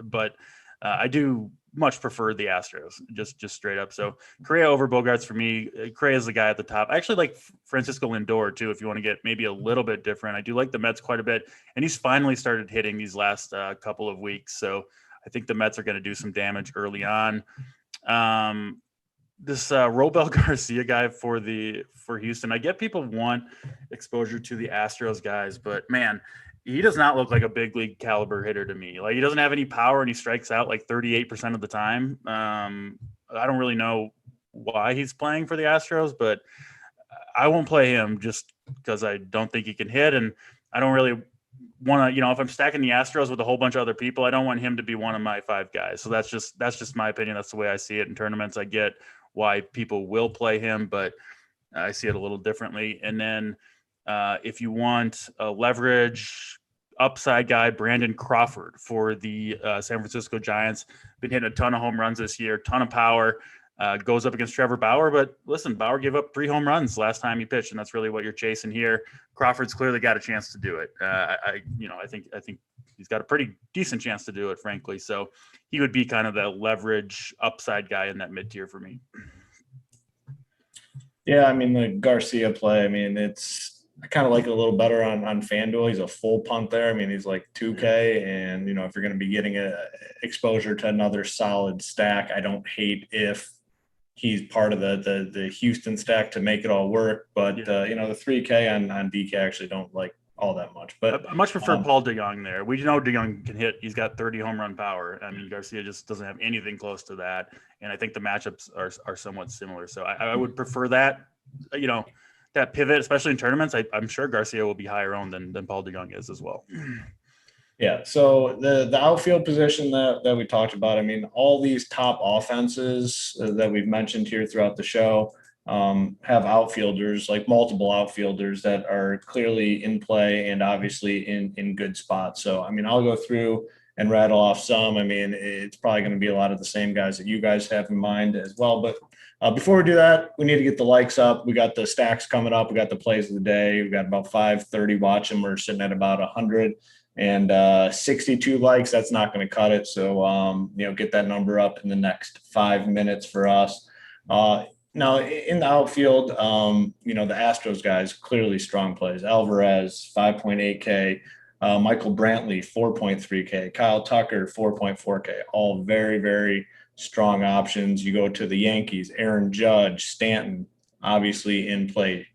But I do much prefer the Astros, just straight up. So Correa over Bogarts for me. Correa is the guy at the top. I actually like Francisco Lindor too, if you want to get maybe a little bit different. I do like the Mets quite a bit, and he's finally started hitting these last couple of weeks. So I think the Mets are going to do some damage early on. This Robel Garcia guy for Houston. I get people want exposure to the Astros guys, but man, he does not look like a big league caliber hitter to me. Like, he doesn't have any power and he strikes out like 38% of the time. I don't really know why he's playing for the Astros, but I won't play him just because I don't think he can hit. And I don't really want to, if I'm stacking the Astros with a whole bunch of other people, I don't want him to be one of my 5 guys. So that's just my opinion. That's the way I see it in tournaments. I get why people will play him, but I see it a little differently. And then if you want a leverage upside guy, Brandon Crawford for the San Francisco Giants, been hitting a ton of home runs this year, ton of power, goes up against Trevor Bauer. But listen, Bauer gave up 3 home runs last time he pitched, and that's really what you're chasing here. Crawford's clearly got a chance to do it. I think he's got a pretty decent chance to do it, frankly. So he would be kind of the leverage upside guy in that mid tier for me. Yeah, I mean, the Garcia play, I mean, I kind of like it a little better on FanDuel. He's a full punt there. I mean, he's like 2K, and if you're going to be getting exposure to another solid stack, I don't hate if he's part of the Houston stack to make it all work. But the 3K on DK I actually don't like all that much. But I much prefer Paul DeJong there. We know DeJong can hit. He's got 30 home run power. I mean, Garcia just doesn't have anything close to that. And I think the matchups are somewhat similar. So I would prefer that, that pivot, especially in tournaments. I'm sure Garcia will be higher owned than Paul DeJong is as well. Yeah. So the outfield position that we talked about, I mean, all these top offenses that we've mentioned here throughout the show have outfielders, like multiple outfielders that are clearly in play and obviously in good spots. So, I mean, I'll go through and rattle off some. I mean, it's probably going to be a lot of the same guys that you guys have in mind as well. But before we do that, we need to get the likes up. We got the stacks coming up. We got the plays of the day. We got about 530 watching. We're sitting at about 162 likes. That's not going to cut it. So, get that number up in the next 5 minutes for us. Now, in the outfield, the Astros guys, clearly strong plays. Alvarez, 5.8K. Michael Brantley, 4.3K. Kyle Tucker, 4.4K. All very, very strong options. You go to the Yankees, Aaron Judge, Stanton, obviously in play.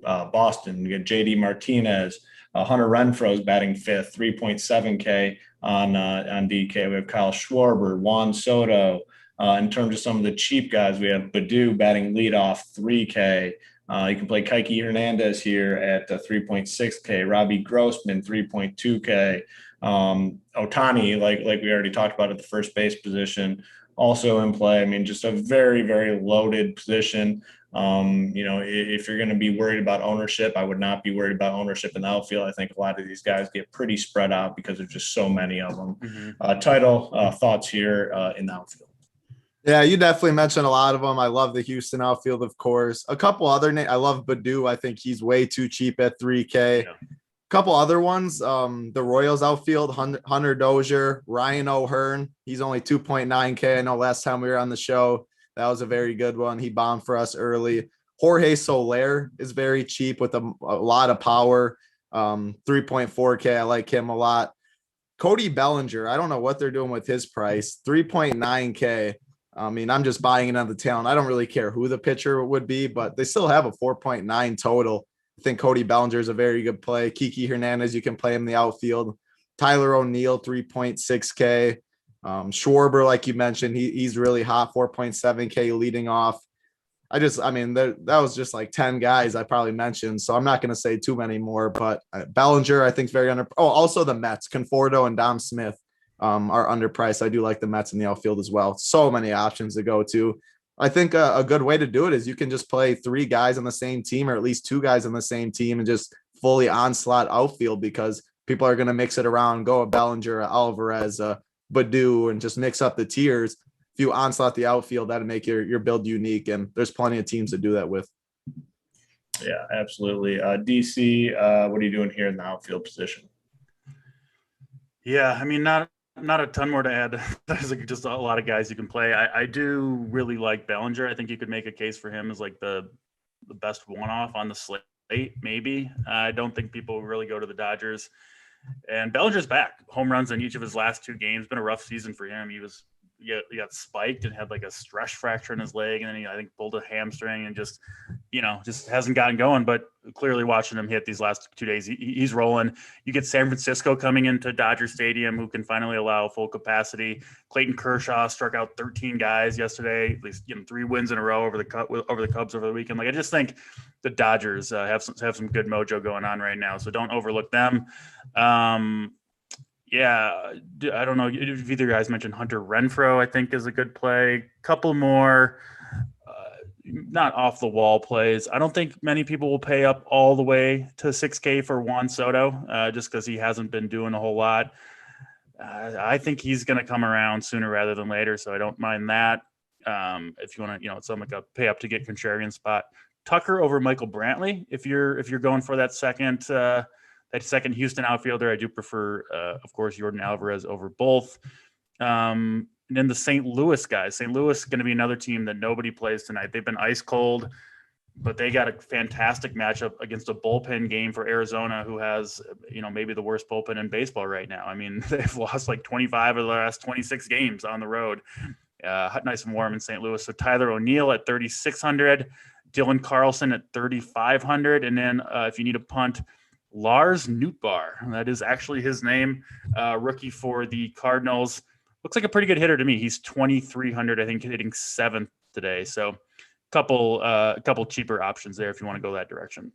Boston, you get JD Martinez. Hunter Renfroe's batting 5th, 3.7K on DK. We have Kyle Schwarber, Juan Soto. In terms of some of the cheap guys, we have Baddoo batting leadoff, 3K. You can play Kike Hernandez here at 3.6K. Robbie Grossman, 3.2K. Ohtani, like we already talked about at the first base position, also in play. I mean, just a very, very loaded position. If you're going to be worried about ownership, I would not be worried about ownership in the outfield. I think a lot of these guys get pretty spread out because there's just so many of them. Mm-hmm. Title thoughts here in the outfield. Yeah, you definitely mentioned a lot of them. I love the Houston outfield, of course. A couple other names. I love Baddoo. I think he's way too cheap at 3K. Yeah. A couple other ones. The Royals outfield, Hunter Dozier, Ryan O'Hearn. He's only 2.9K. I know last time we were on the show, that was a very good one. He bombed for us early. Jorge Soler is very cheap with a lot of power. 3.4K. I like him a lot. Cody Bellinger. I don't know what they're doing with his price. 3.9K. I mean, I'm just buying it on the talent. I don't really care who the pitcher would be, but they still have a 4.9 total. I think Cody Bellinger is a very good play. Kike Hernandez, you can play him in the outfield. Tyler O'Neill, 3.6K. Schwarber, like you mentioned, he's really hot, 4.7K leading off. That was just like 10 guys I probably mentioned, so I'm not going to say too many more, but Bellinger, I think, is very under. Oh, also the Mets, Conforto and Dom Smith are underpriced. I do like the Mets in the outfield as well. So many options to go to. I think a good way to do it is you can just play 3 guys on the same team, or at least 2 guys on the same team, and just fully onslaught outfield, because people are going to mix it around, go a Bellinger, Alvarez, Baddoo, and just mix up the tiers. If you onslaught the outfield, that'll make your build unique, and there's plenty of teams to do that with. Yeah, absolutely. DC, what are you doing here in the outfield position? Yeah, I mean, not not a ton more to add. There's like just a lot of guys you can play. I do really like Bellinger. I think you could make a case for him as like the best one-off on the slate, maybe. I don't think people really go to the Dodgers. And Bellinger's back. Home runs in each of his last 2 games. Been a rough season for him. He got spiked and had like a stress fracture in his leg, and then I think pulled a hamstring and just hasn't gotten going. But clearly watching him hit these last 2 days, he's rolling. You get San Francisco coming into Dodger Stadium, who can finally allow full capacity. Clayton Kershaw struck out 13 guys yesterday, at least 3 wins in a row over the Cubs over the weekend. Like, I just think the Dodgers have some good mojo going on right now, so don't overlook them. Yeah, I don't know if either guys mentioned Hunter Renfroe, I think is a good play. Couple more not off the wall plays. I don't think many people will pay up all the way to 6K for Juan Soto just because he hasn't been doing a whole lot. I think he's going to come around sooner rather than later, so I don't mind that. If you want to, it's something like a pay up to get contrarian spot. Tucker over Michael Brantley. If you're going for that second Houston outfielder, I do prefer, of course, Jordan Alvarez over both. And then the St. Louis guys. St. Louis is going to be another team that nobody plays tonight. They've been ice cold, but they got a fantastic matchup against a bullpen game for Arizona, who has, maybe the worst bullpen in baseball right now. I mean, they've lost like 25 of the last 26 games on the road. Nice and warm in St. Louis. So Tyler O'Neill at 3,600, Dylan Carlson at 3,500. And then if you need a punt, Lars Nootbaar. That is actually his name. Rookie for the Cardinals. Looks like a pretty good hitter to me. He's 2,300, I think, hitting 7th today. So couple cheaper options there if you want to go that direction.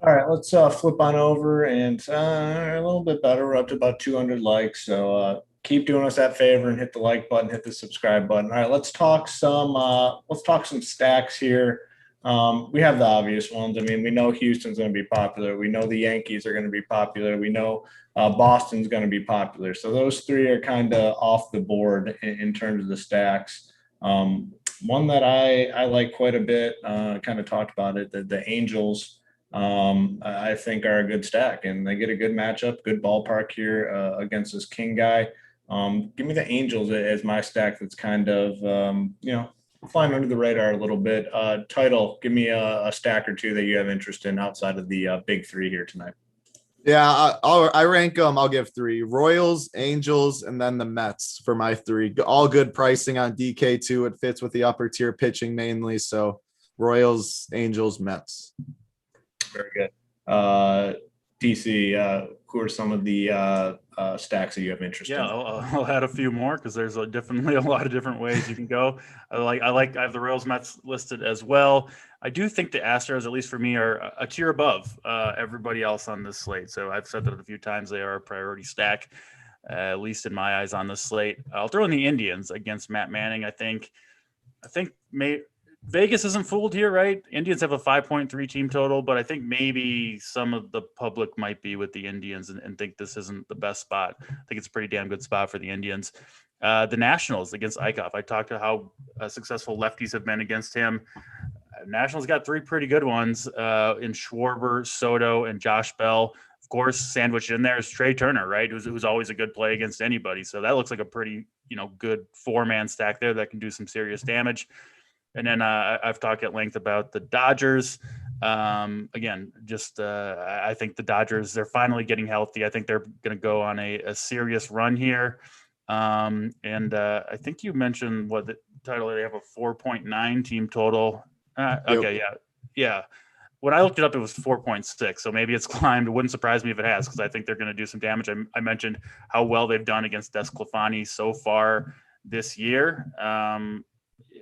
All right, let's flip on over and a little bit better. We're up to about 200 likes. So keep doing us that favor and hit the like button, hit the subscribe button. All right, let's talk some stacks here. We have the obvious ones. I mean, we know Houston's going to be popular. We know the Yankees are going to be popular. We know Boston's going to be popular. So those 3 are kind of off the board in terms of the stacks. One that I like quite a bit, kind of talked about it, the Angels, I think are a good stack, and they get a good matchup, good ballpark here against this King guy. Give me the Angels as my stack that's kind of, flying under the radar a little bit. Title, give me a stack or 2 that you have interest in outside of the big 3 here tonight. Yeah, I rank them. I'll give 3: Royals, Angels, and then the Mets for my 3. All good pricing on DK2. It fits with the upper tier pitching mainly. So Royals, Angels, Mets. Very good. DC, who are some of the stacks that you have interest in? Yeah, I'll add a few more because there's definitely a lot of different ways you can go. I have the Royals, Mets listed as well. I do think the Astros, at least for me, are a tier above everybody else on this slate. So I've said that a few times. They are a priority stack, at least in my eyes on this slate. I'll throw in the Indians against Matt Manning. I think Vegas isn't fooled here, right? Indians have a 5.3 team total, but I think maybe some of the public might be with the Indians and think this isn't the best spot. I think it's a pretty damn good spot for the Indians. The Nationals against Eichhoff. I talked to how successful lefties have been against him. Nationals got 3 pretty good ones in Schwarber, Soto, and Josh Bell. Of course, sandwiched in there is Trey Turner, right? Who's always a good play against anybody. So that looks like a pretty, good 4-man stack there that can do some serious damage. And then I've talked at length about the Dodgers. Again, just I think the Dodgers, they're finally getting healthy. I think they're going to go on a serious run here. And I think you mentioned what the title, they have a 4.9 team total. Okay, yeah. When I looked it up, it was 4.6. So maybe it's climbed. It wouldn't surprise me if it has, because I think they're going to do some damage. I mentioned how well they've done against Desclafani so far this year.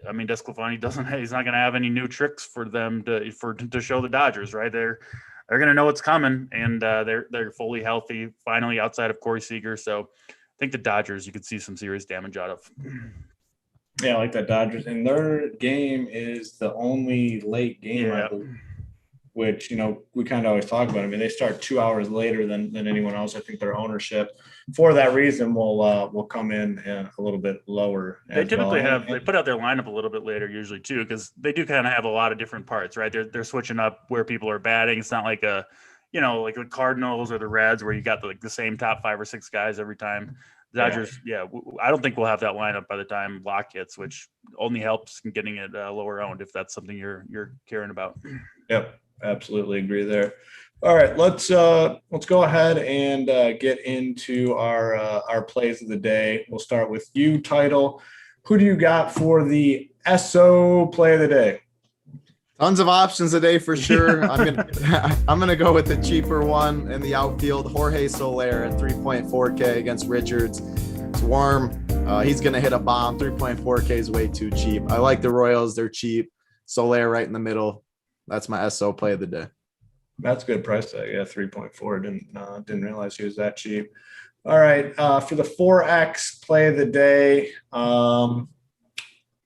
I mean, Desclafani he's not going to have any new tricks for them to show the Dodgers, right? They're going to know what's coming, and they're fully healthy finally outside of Corey Seager. So I think the Dodgers, you could see some serious damage out of. Yeah, I like that Dodgers, and their game is the only late game, Yeah. I believe, which, we kind of always talk about. I mean, they start 2 hours later than anyone else. I think their ownership, for that reason, will come in a little bit lower. They typically they put out their lineup a little bit later usually too, because they do kind of have a lot of different parts, right? They're switching up where people are batting. It's not like like the Cardinals or the Reds, where you got the same top 5 or 6 guys every time. Dodgers, I don't think we'll have that lineup by the time lock hits, which only helps in getting it lower owned if that's something you're caring about. Yep, absolutely agree there. All right, let's go ahead and get into our plays of the day. We'll start with you, Title. Who do you got for the SO play of the day? Tons of options today for sure. I'm gonna go with the cheaper one in the outfield, Jorge Soler at 3.4K against Richards. It's warm. He's gonna hit a bomb. 3.4K is way too cheap. I like the Royals. They're cheap. Soler right in the middle. That's my SO play of the day. That's a good price tag. Yeah, 3.4. Didn't realize he was that cheap. All right, for the 4X play of the day, I'm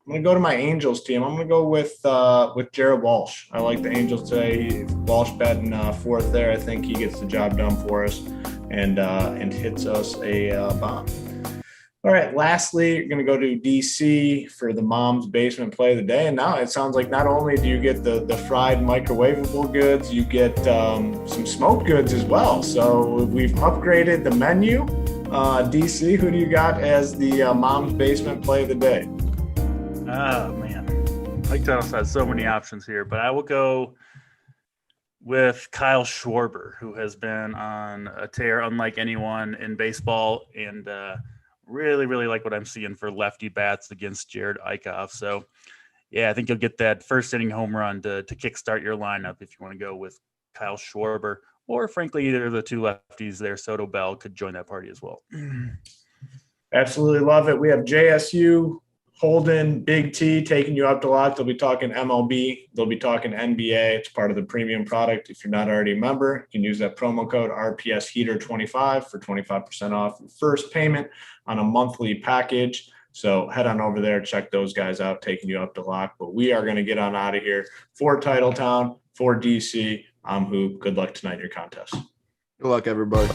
going to go to my Angels team. I'm going to go with Jared Walsh. I like the Angels today. Walsh batting fourth there. I think he gets the job done for us and hits us a bomb. All right, lastly, you're going to go to DC for the Mom's Basement play of the day. And now it sounds like not only do you get the fried microwavable goods, you get some smoked goods as well. So we've upgraded the menu. DC, who do you got as the Mom's Basement play of the day? Oh, man. Mike Tunnels has so many options here, but I will go with Kyle Schwarber, who has been on a tear unlike anyone in baseball, and really, really like what I'm seeing for lefty bats against Jared Eichhoff. So, yeah, I think you'll get that first inning home run to kickstart your lineup if you want to go with Kyle Schwarber, or frankly, either of the two lefties there, Soto Bell, could join that party as well. Absolutely love it. We have JSU, Holden, Big T taking you up to lock. They'll be talking MLB. They'll be talking NBA. It's part of the premium product. If you're not already a member, you can use that promo code RPSHeater25 for 25% off your first payment on a monthly package. So head on over there, check those guys out, taking you up to lock. But we are going to get on out of here for Titletown, for DC. I'm Hoop. Good luck tonight in your contest. Good luck, everybody.